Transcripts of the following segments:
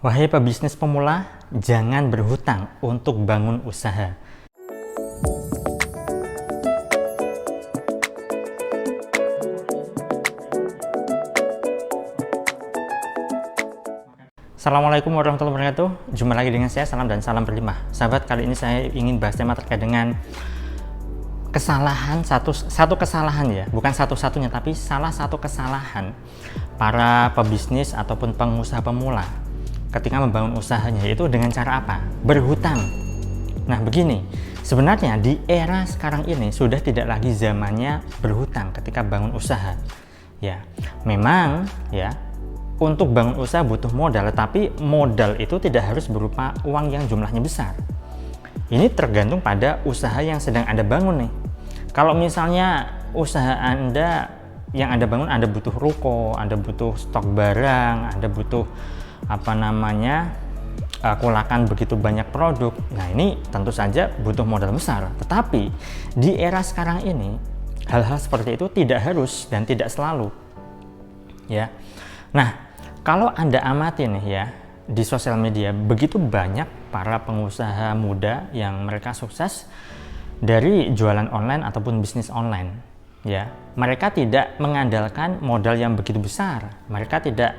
Wahai pebisnis pemula, jangan berhutang untuk bangun usaha. Assalamualaikum warahmatullahi wabarakatuh. Jumpa lagi dengan saya, salam dan salam berlimpah. Sahabat, kali ini saya ingin bahas tema terkait dengan kesalahan, satu kesalahan ya, bukan satu-satunya, tapi salah satu kesalahan para pebisnis ataupun pengusaha pemula ketika membangun usahanya, yaitu dengan cara apa? Berhutang. Nah begini, sebenarnya di era sekarang ini sudah tidak lagi zamannya berhutang ketika bangun usaha. Ya, memang ya, untuk bangun usaha butuh modal, tapi modal itu tidak harus berupa uang yang jumlahnya besar. Ini tergantung pada usaha yang sedang Anda bangun nih. Kalau misalnya usaha Anda yang Anda bangun, Anda butuh ruko, Anda butuh stok barang, Anda butuh kulakan begitu banyak produk. Nah ini tentu saja butuh modal besar. Tetapi di era sekarang ini hal-hal seperti itu tidak harus dan tidak selalu. Ya. Nah, kalau Anda amati nih ya, di sosial media begitu banyak para pengusaha muda yang mereka sukses dari jualan online ataupun bisnis online. Ya, mereka tidak mengandalkan modal yang begitu besar. Mereka tidak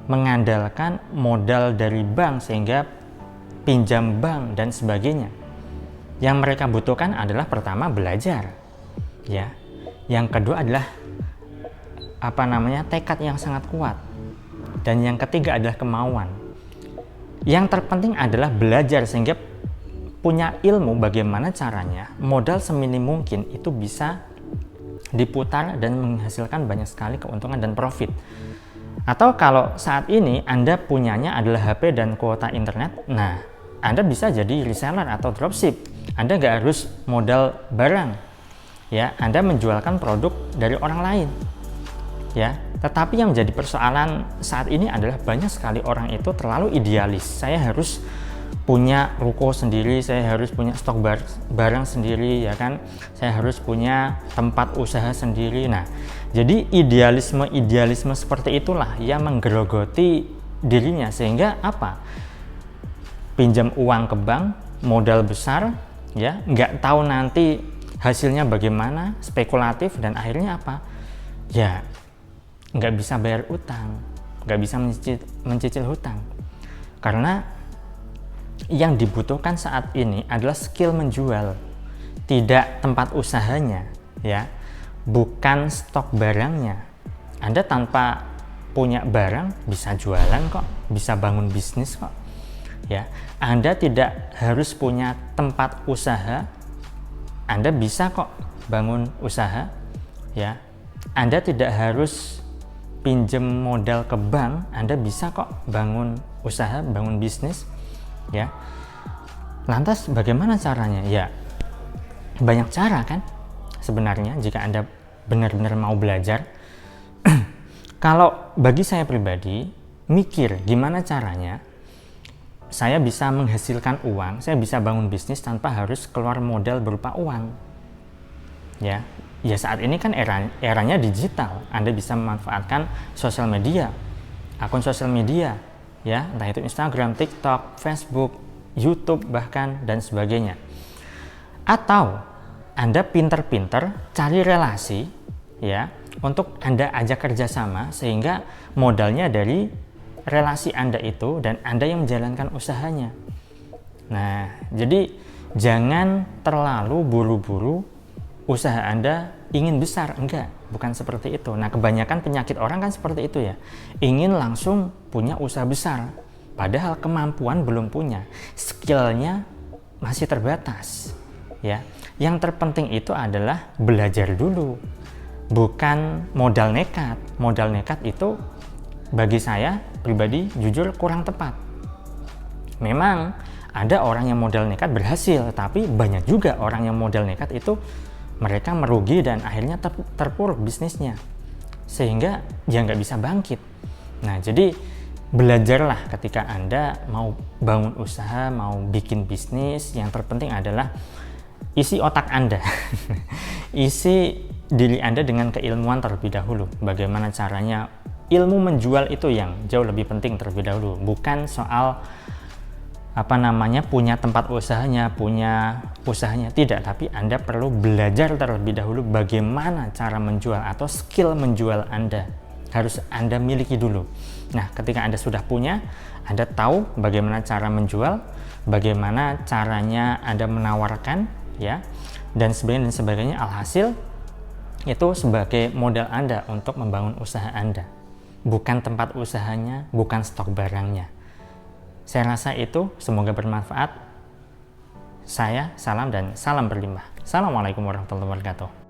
mengandalkan modal dari bank sehingga pinjam bank dan sebagainya. Yang mereka butuhkan adalah pertama belajar. Ya. Yang kedua adalah tekad yang sangat kuat. Dan yang ketiga adalah kemauan. Yang terpenting adalah belajar sehingga punya ilmu bagaimana caranya modal seminim mungkin itu bisa diputar dan menghasilkan banyak sekali keuntungan dan profit. Atau kalau saat ini Anda punyanya adalah HP dan kuota internet, nah Anda bisa jadi reseller atau dropship. Anda nggak harus modal barang, ya. Anda menjualkan produk dari orang lain, ya. Tetapi yang menjadi persoalan saat ini adalah banyak sekali orang itu terlalu idealis. Saya harus punya ruko sendiri, saya harus punya stok barang sendiri, ya kan? Saya harus punya tempat usaha sendiri. Nah, jadi idealisme seperti itulah yang menggerogoti dirinya sehingga apa? Pinjam uang ke bank, modal besar, ya, nggak tahu nanti hasilnya bagaimana, spekulatif, dan akhirnya apa? Ya, nggak bisa bayar utang, nggak bisa mencicil hutang. Karena yang dibutuhkan saat ini adalah skill menjual, tidak tempat usahanya, ya, bukan stok barangnya. Anda tanpa punya barang bisa jualan kok, bisa bangun bisnis kok, ya. Anda tidak harus punya tempat usaha, Anda bisa kok bangun usaha, ya. Anda tidak harus pinjam modal ke bank, Anda bisa kok bangun usaha, bangun bisnis, ya. Lantas bagaimana caranya? Ya, banyak cara kan sebenarnya jika Anda benar-benar mau belajar. Kalau bagi saya pribadi, mikir gimana caranya saya bisa menghasilkan uang, saya bisa bangun bisnis tanpa harus keluar modal berupa uang. Ya, saat ini kan eranya digital. Anda bisa memanfaatkan sosial media, akun sosial media, ya, entah itu Instagram, TikTok, Facebook, YouTube bahkan dan sebagainya. Atau Anda pinter-pinter cari relasi, ya, untuk Anda ajak kerjasama sehingga modalnya dari relasi Anda itu dan Anda yang menjalankan usahanya. Nah, jadi jangan terlalu buru-buru usaha Anda ingin besar, enggak, bukan seperti itu. Nah, kebanyakan penyakit orang kan seperti itu ya, ingin langsung punya usaha besar, padahal kemampuan belum punya, skillnya masih terbatas, ya. Yang terpenting itu adalah belajar dulu, bukan modal nekat. Modal nekat itu bagi saya pribadi jujur kurang tepat. Memang ada orang yang modal nekat berhasil, tapi banyak juga orang yang modal nekat itu mereka merugi dan akhirnya terpuruk bisnisnya sehingga dia nggak bisa bangkit. Nah, jadi belajarlah ketika Anda mau bangun usaha, mau bikin bisnis. Yang terpenting adalah isi otak Anda isi diri Anda dengan keilmuan terlebih dahulu, bagaimana caranya ilmu menjual itu yang jauh lebih penting terlebih dahulu, bukan soal punya tempat usahanya, punya usahanya, tidak, tapi Anda perlu belajar terlebih dahulu bagaimana cara menjual atau skill menjual Anda harus Anda miliki dulu. Nah, ketika Anda sudah punya, Anda tahu bagaimana cara menjual, bagaimana caranya Anda menawarkan, ya, dan sebagainya. Alhasil itu sebagai modal Anda untuk membangun usaha Anda, bukan tempat usahanya, bukan stok barangnya. Saya rasa itu semoga bermanfaat. Saya salam dan salam berlimpah. Assalamualaikum warahmatullahi wabarakatuh.